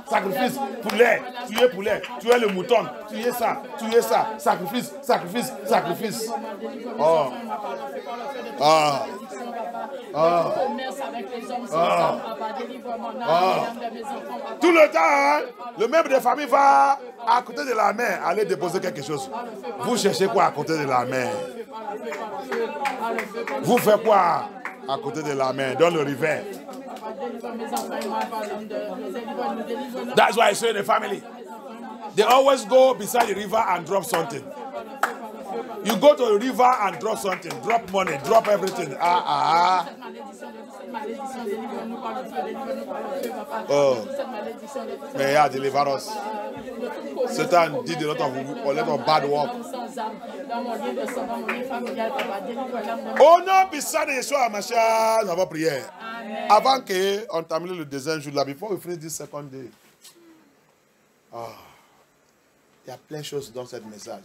sacrifice, poulet, tuer le mouton, tuer ça, sacrifice. Tout le temps, le membre de famille va à côté de la mer aller déposer quelque chose. Vous cherchez quoi à côté de la mer? Vous faites quoi à côté de la mer, dans le rivière? That's why I say the family, they always go beside the river and drop something. You go to the river and drop something, drop money, drop everything. Oh, may God deliver us. Satan did a lot of bad work. Oh non, beside Yeshua Mashiach, nous avons prié. Avant qu'on termine le deuxième jour là, before we finish this second day. Il y a plein de choses dans ce message.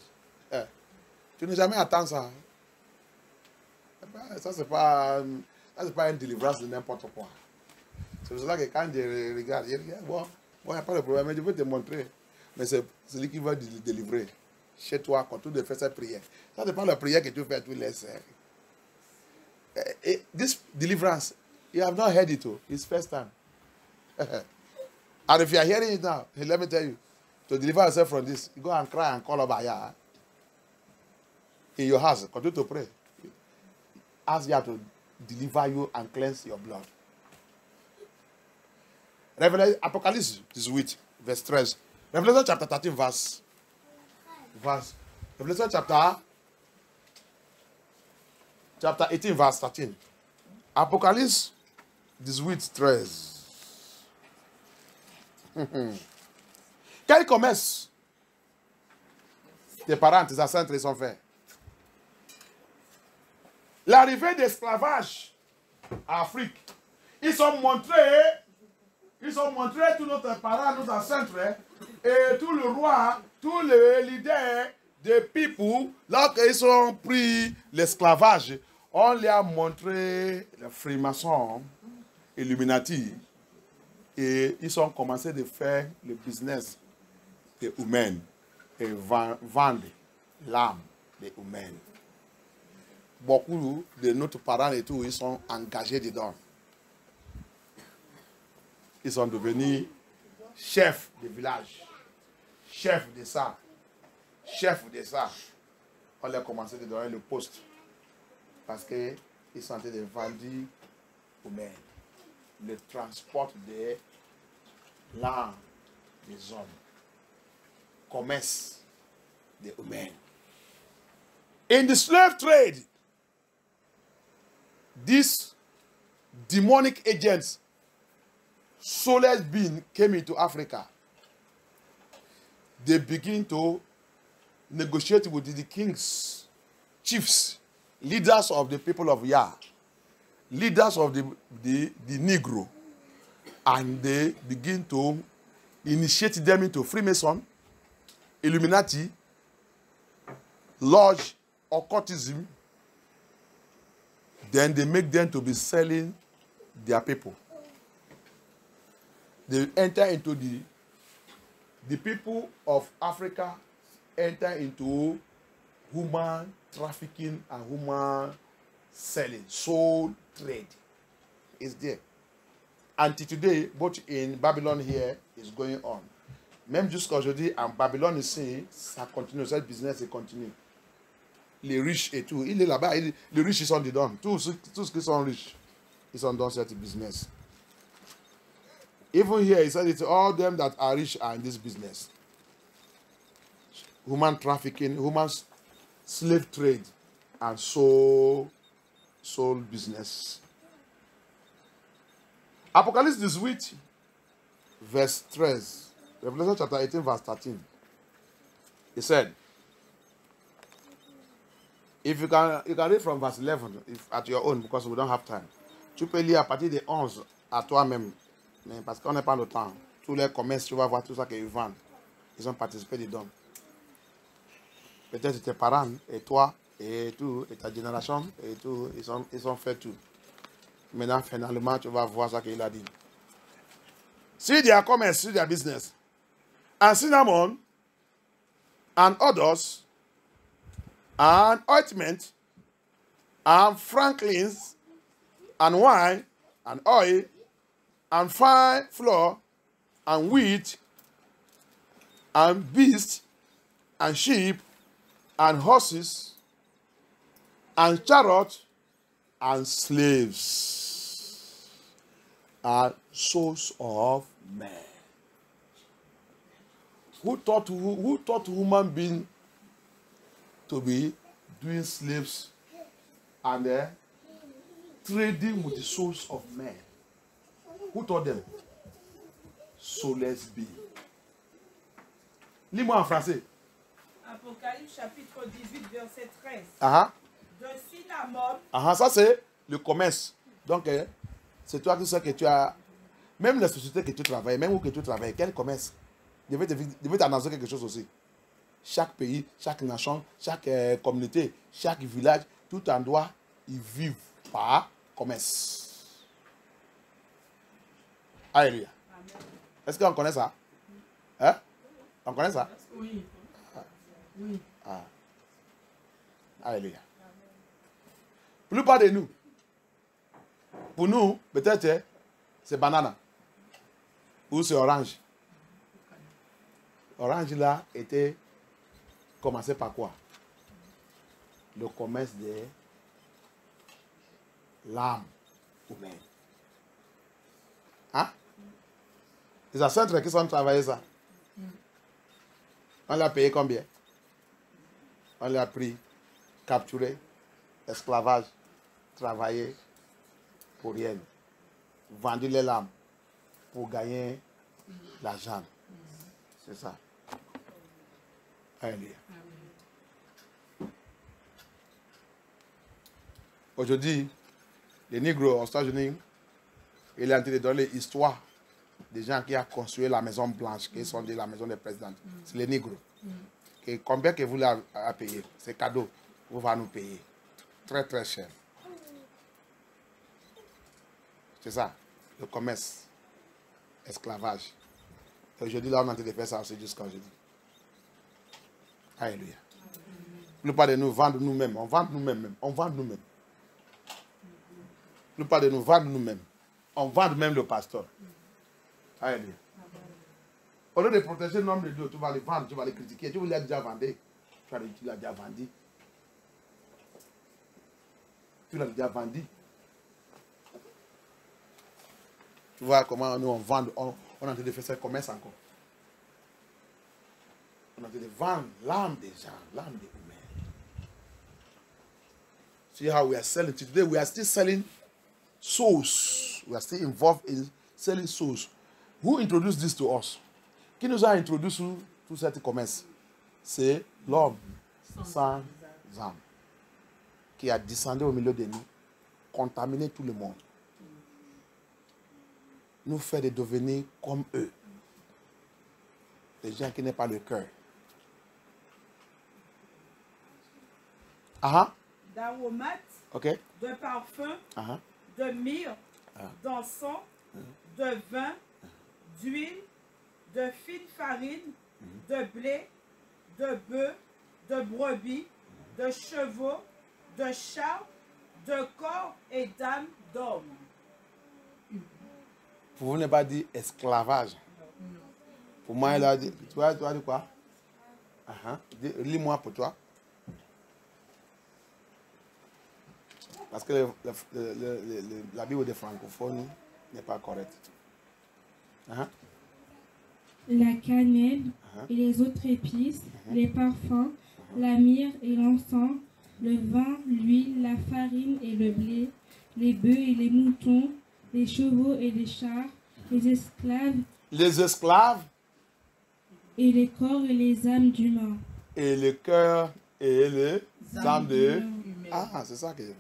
Tu n'as jamais attendu ça. Ça, c'est pas une délivrance de n'importe quoi. C'est pour cela que quand je regarde, bon, il n'y a pas de problème, mais je veux te montrer. Mais c'est celui qui va délivrer. Chez toi, quand tu fais cette prière. Ça, c'est pas la prière que tu fais, tu laisses. This deliverance, you have not heard it, it's first time. And if you are hearing it now, let me tell you, to deliver yourself from this, you go and cry and call Obaya. In your house, continue to pray. Ask God to deliver you and cleanse your blood. Revelation, Apocalypse 18, verse 13. Revelation chapter 13, verse. Revelation chapter 18, verse 13. Apocalypse 18, 13. Quel commerce tes parents, tes ancêtres, ils ont fait? L'arrivée d'esclavage en Afrique. Ils ont montré tous nos parents, nos ancêtres, et tout le roi, tous les leaders des people, là qu'ils ont pris l'esclavage, on leur a montré les Freemasons, Illuminati, et ils ont commencé de faire le business des humains et vendre l'âme des humains. Beaucoup de nos parents et tout, ils sont engagés dedans. Ils sont devenus chefs de village, chefs de ça. On leur a commencé de donner le poste parce qu'ils sont en train de vendre humains, le transport de l'âme des hommes, commerce des humains. In the slave trade, these demonic agents, soulless beings, came into Africa. They begin to negotiate with the kings, chiefs, leaders of the people of Yah, leaders of the Negro, and they begin to initiate them into Freemason, Illuminati, Lodge, occultism. Then they make them to be selling their people. They enter into the people of Africa enter into human trafficking and human selling. Soul trade is there. Until today, both in Babylon here is going on. Même jusqu'à aujourd'hui, en Babylone ici, ça continue, cette business continue. les riches et tout. Il est là-bas, les riches, ils sont dedans. Tous ceux qui sont riches, ils sont dans cette business. Even here, he said it's all them that are rich are in this business. Human trafficking, human slave trade, and soul business. Apocalypse 18, verse 13. Revelation chapter 18, verse 13. He said, if you can read from verse 11 at your own, because we don't have time. Tu peux lire à partir de 11 à toi-même. Mais parce qu'on n'a pas le temps. Tous les commerces, tu vas voir tout ça qu'ils vendent. Ils ont participé dedans. Peut-être tes parents et toi et tout, et ta génération et tout, ils ont fait tout. Maintenant, finalement, tu vas voir ça qu'il a dit. See their commerce, see their business. And cinnamon, and others, and ointment, and franklins, and wine, and oil, and fine flour, and wheat, and beasts, and sheep, and horses, and chariots, and slaves, are souls of men. Who taught human being to be doing slaves and trading with the souls of men? Who taught them? Soulless beings. Lis-moi en français. Apocalypse chapitre 18, verset 13. De cinnamon. Ça c'est le commerce. Donc, c'est toi qui sais que tu as... Même la société que tu travailles, même où que tu travailles, quel commerce? Je vais t'annoncer quelque chose aussi. Chaque pays, chaque nation, chaque communauté, chaque village, tout endroit, ils vivent par commerce. Alléluia. Est-ce qu'on connaît ça? Hein? On connaît ça? Oui. Oui. Alléluia. La plupart de nous, pour nous, peut-être, c'est banane ou c'est orange. Orange là était commencé par quoi? Le commerce des l'âme humaine. Hein? Les ancêtres qui sont travaillés ça. On l'a payé combien? On l'a pris, capturé, esclavage, travaillé pour rien. Vendu les lames pour gagner l'argent. C'est ça. Alléluia. Aujourd'hui, les Négros aux États-Unis, il est en train de donner l'histoire des gens qui ont construit la Maison Blanche, qui sont de la maison des présidents. C'est les Négros. Et combien que vous l'avez à payer? C'est cadeau. Vous allez nous payer. Très, très cher. C'est ça. Le commerce. Esclavage. Et aujourd'hui, là, on est en train de faire ça aussi jusqu'à aujourd'hui. Alléluia. La plupart de nous vendent nous-mêmes. On vend nous-mêmes. On vend nous-mêmes. La plupart de nous vendent nous-mêmes. On vend même le pasteur. Alléluia. Au lieu de protéger l'homme de Dieu, tu vas les vendre, tu vas les critiquer. Tu l'as déjà vendu. Tu l'as déjà vendu. Tu l'as déjà vendu. Tu vois comment nous on vend, on est en train de faire ce commerce encore. On est en train de vendre l'âme des gens, l'âme des humains. See how we are selling. Today we are still selling souls. We are still involved in selling souls. Who introduced this to us? Qui nous a introduit sur tout ce commerce? C'est l'homme sans âme qui a descendu au milieu de nous, contaminé tout le monde. Nous faire de devenir comme eux. Des gens qui n'ont pas le cœur. D'aromates, okay. De parfum, de myrrhe, d'encens, de vin, d'huile, de fine farine, de blé, de bœuf, de brebis, de chevaux, de chats, de corps et d'âmes d'hommes. Pour vous ne pas dire esclavage. Pour moi, il a dit, tu as dit quoi? Lis-moi pour toi. Parce que la Bible des francophones n'est pas correcte. La cannelle et les autres épices, les parfums, la myrrhe et l'encens, le vin, l'huile, la farine et le blé, les bœufs et les moutons, les chevaux et les chars, les esclaves. Les esclaves. Et les corps et les âmes d'humains. Et le cœur et les âmes de... Ah, c'est ça que j'ai dit.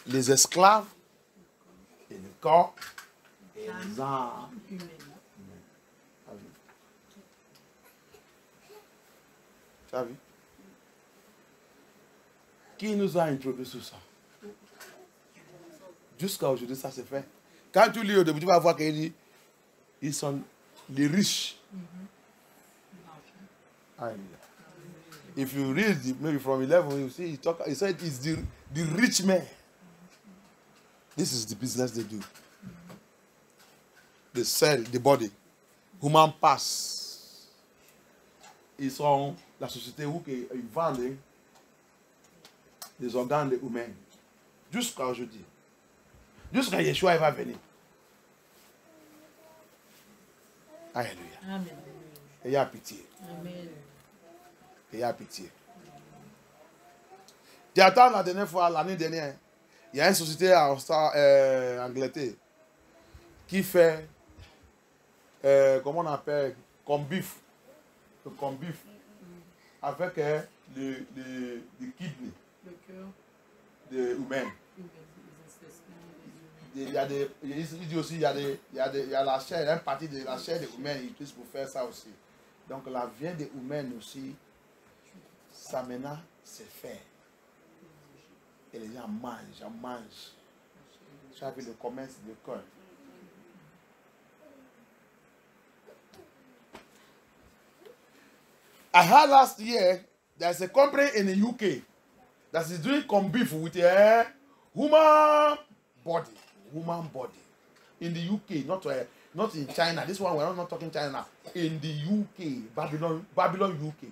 Les esclaves et le corps et les âmes humaines. Tu as vu? Qui nous a introduit sur ça? Jusqu'à aujourd'hui, ça s'est fait. Quand tu lis au début, tu vas voir qu'il dit, ils sont les riches. If you read maybe from 11, you see he said it's the rich man. This is the business they do. They sell the body. Human pass. Ils sont la société où ils vendent des organes humains. Jusqu'à aujourd'hui. Jusqu'à Yeshua, il va venir. Alléluia. Amen. Ayez pitié. Amen. Ayez pitié. Tu attends la dernière fois, l'année dernière, il y a une société en Angleterre qui fait, comment on appelle, combif. Le combif. Avec le kidney. Le cœur. Humain. Il y a des, il dit aussi, il y a la chair, une partie de la chair des humains, ils utilisent pour faire ça aussi. Donc la viande des humains aussi, ça maintenant, c'est fait. Et les gens mangent. Ça fait le commerce de cœur. I heard last year, there's a company in the UK that is doing corned beef with a human body. In the UK, not in China. This one, we're not talking China. In the UK, Babylon, UK.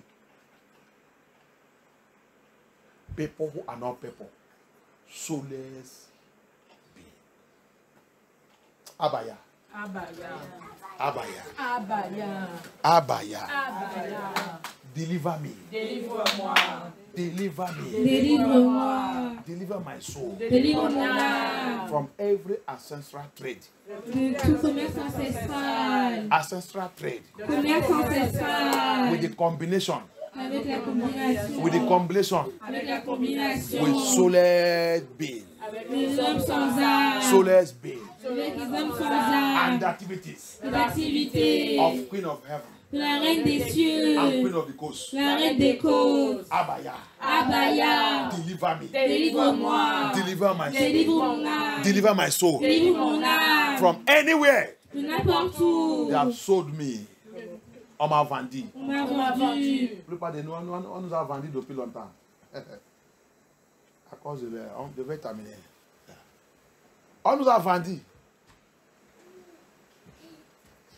People who are not people. Soulless beings. Abaya. Deliver me. Délivre-moi. Deliver me. Délivre-moi. Deliver my soul. Délivre-moi. From every ancestral trade. De tout commerce ancestral. Ancestral trade. Commerce ancestral. With the combination. Avec la combinaison. With the combination. Avec la combinaison. With soulless beings. Les hommes sans âme. Soulless beings. Avec les hommes sans âme. And activities. Les activités. Of Queen of Heaven. De la Reine des cieux. And Queen of the Coast. La Reine des côtes. Abaya. Abaya. Deliver me. Délivre-moi. Deliver my soul. Délivre mon âme. Deliver my soul. Délivre mon âme. From anywhere. De n'importe où. They have sold me. On m'a vendu. On m'a vendu. La plupart de nous, on nous a vendu depuis longtemps. À cause de l'air, on devait terminer. On nous a vendu.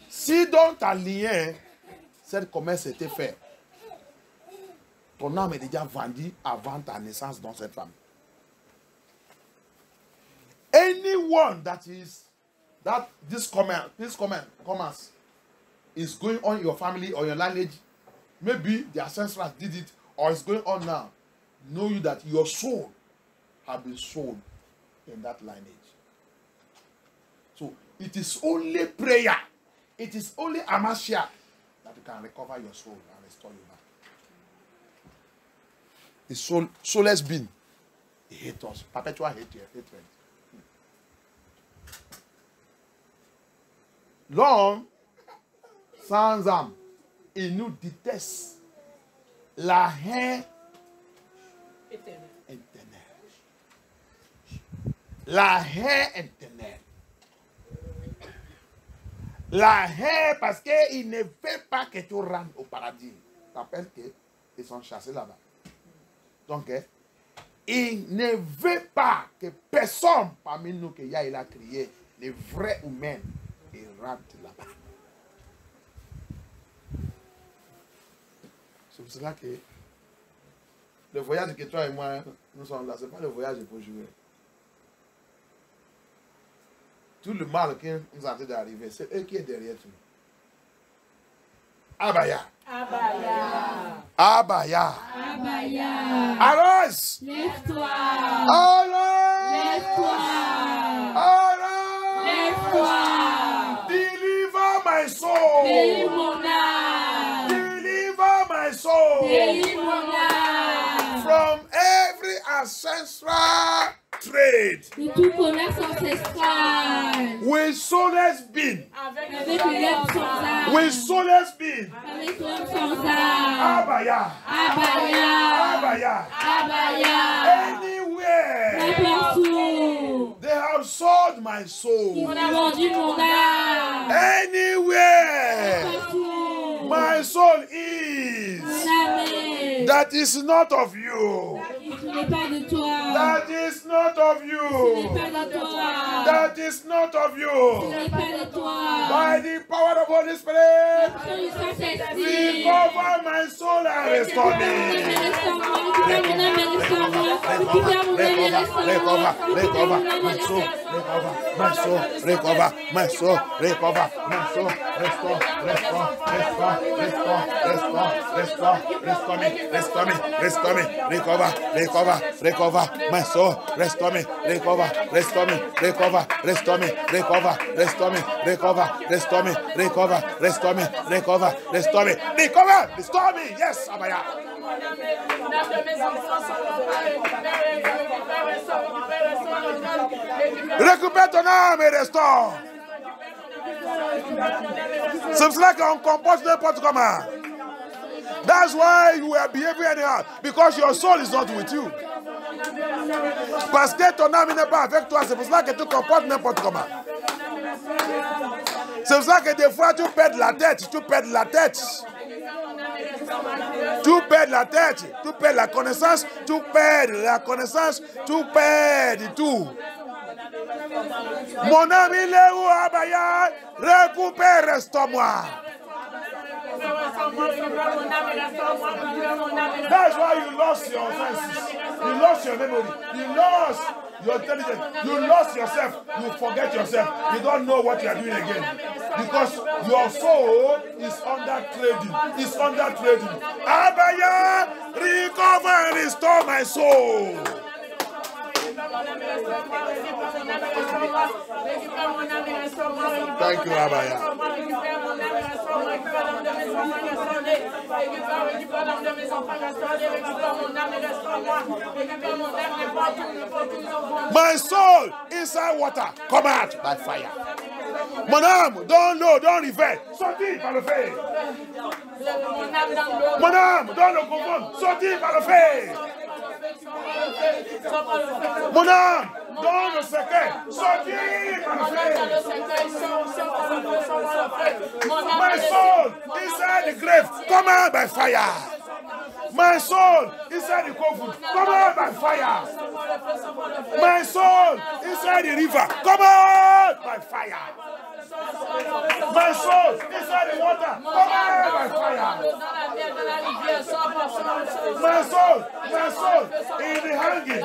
Si dans ta lien, cette commerce était fait, ton âme est déjà vendue avant ta naissance dans cette femme. Anyone this commerce is going on in your family or your lineage, maybe the ancestors did it or it's going on now, know you that your soul has been sold in that lineage. So it is only prayer, it is only a Mashiach that you can recover your soul and restore you back. The soulless being, he hates us, perpetual hatred. L'homme sans âme, il nous déteste la haine éternelle. La haine éternelle. La haine parce qu'il ne veut pas que tu rentres au paradis. Tu rappelles qu'ils sont chassés là-bas. Donc, il ne veut pas que personne parmi nous qu'il a crié, les vrais humains, ils rentrent là-bas. C'est pour cela que Le voyage que toi et moi, nous sommes là, ce n'est pas le voyage pour jouer. Tout le mal qui nous est en train d'arriver, c'est eux qui est derrière tout. Abaya. Abaya. Abaya. Abaya. Arise. Lève-toi. Arise. Lève-toi. Arise. Lève-toi. Deliver my soul. Délivre mon âme. Deliver my soul. Délivre mon âme. From every ancestral trade. De tout commerce ancestral. With soulless being. Avec l'homme sans âme. With soulless being. Avec l'homme sans âme. Abaya. Abaya. Abaya. Abaya. Anywhere. N'importe où. They have sold my Ils soul. ont vendu mon âme. Anywhere. N'importe où. My soul is. Mon âme est. That is not of you. Ce n'est pas de toi. That is not of Ce n'est you. pas de toi. That is not of Ce you. n'est pas de toi. By the power of Holy Spirit, Sur le Saint-Esprit. recover my soul and restore me. Récupère mon âme et restaure-moi. Récupère mon âme et restaure-moi. Recover my soul, recover my soul, recover my soul, recover my soul, restore, restore, restore, restore, restore, restore, restore me, restore me, restore me, recover, recover, recover my soul, restore me, recover, restore me, recover, restore me, recover, restore me, recover, restore me, recover, restore me, recover, restore me, recover, restore me, yes, Abaya. Récupère ton âme et restaure. C'est pour cela qu'on comporte n'importe comment. That's why you are behaving anyhow. Because your soul is not with you. Parce que ton âme n'est pas avec toi. C'est pour cela que tu comportes n'importe comment. C'est pour ça que des fois tu perds la tête. Tu perds la tête. Tu perds la tête. Tu perds la connaissance. Tu perds la connaissance. Tu perds tout. Mon ami Léo Abaya, récupère, restaure-moi. That's why you lost your senses. You lost your memory. You lost your intelligence. You lost yourself. You forget yourself. You don't know what you are doing again. Because your soul is under trading. It's under trading. Abaya, recover and restore my soul. Thank you, Abaya. My soul inside water, come out by fire. Mon âme, dans l'eau, dans l'hiver, sorti par le feu. Mon âme, dans le confort, sorti par le feu. Mon âme, dans le secret, sorti par le feu. My soul inside the grave, come out by fire. My soul inside the coffin, come out by fire. My soul inside the river, come out by fire. My soul inside the water, come out by fire. My soul, in the hanging,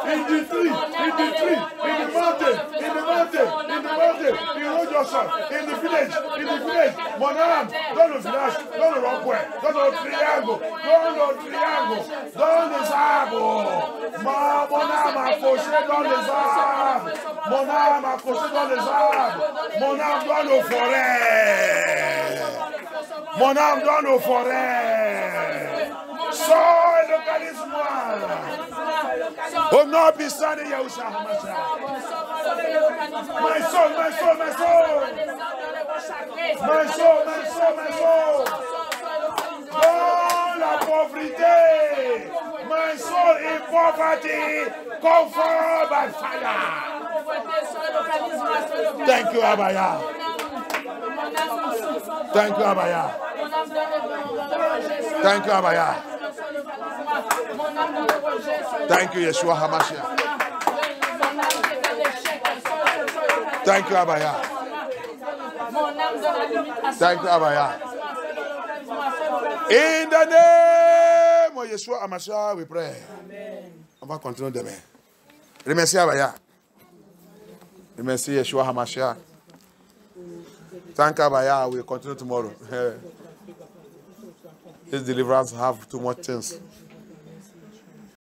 in the tree, in the mountain, in the road yourself, in the village, mon âme, dans le village, dans le rond-point, dans le triangle, dans les arbres. Mon âme accrochée dans les arbres. Mon âme accrochée dans les arbres. Mon âme dans nos forêts. Mon âme dans nos forêts. Sors et localise-moi. Au nom puissant de Yahushua HaMashiach. My soul. Dans la pauvreté. My soul in poverty. Comfort by fire. Thank you, Abaya. Thank you, Abaya. Thank you, Abaya. Thank you, Yeshua HaMashiach. Thank you, Abaya. Thank you, Abaya. In the name of Yeshua HaMashiach, we pray. Amen. On va continuer demain. Remercie Abaya. Remercie Yeshua HaMashiach. Thank Abaya, we will continue tomorrow. His deliverance have too much things.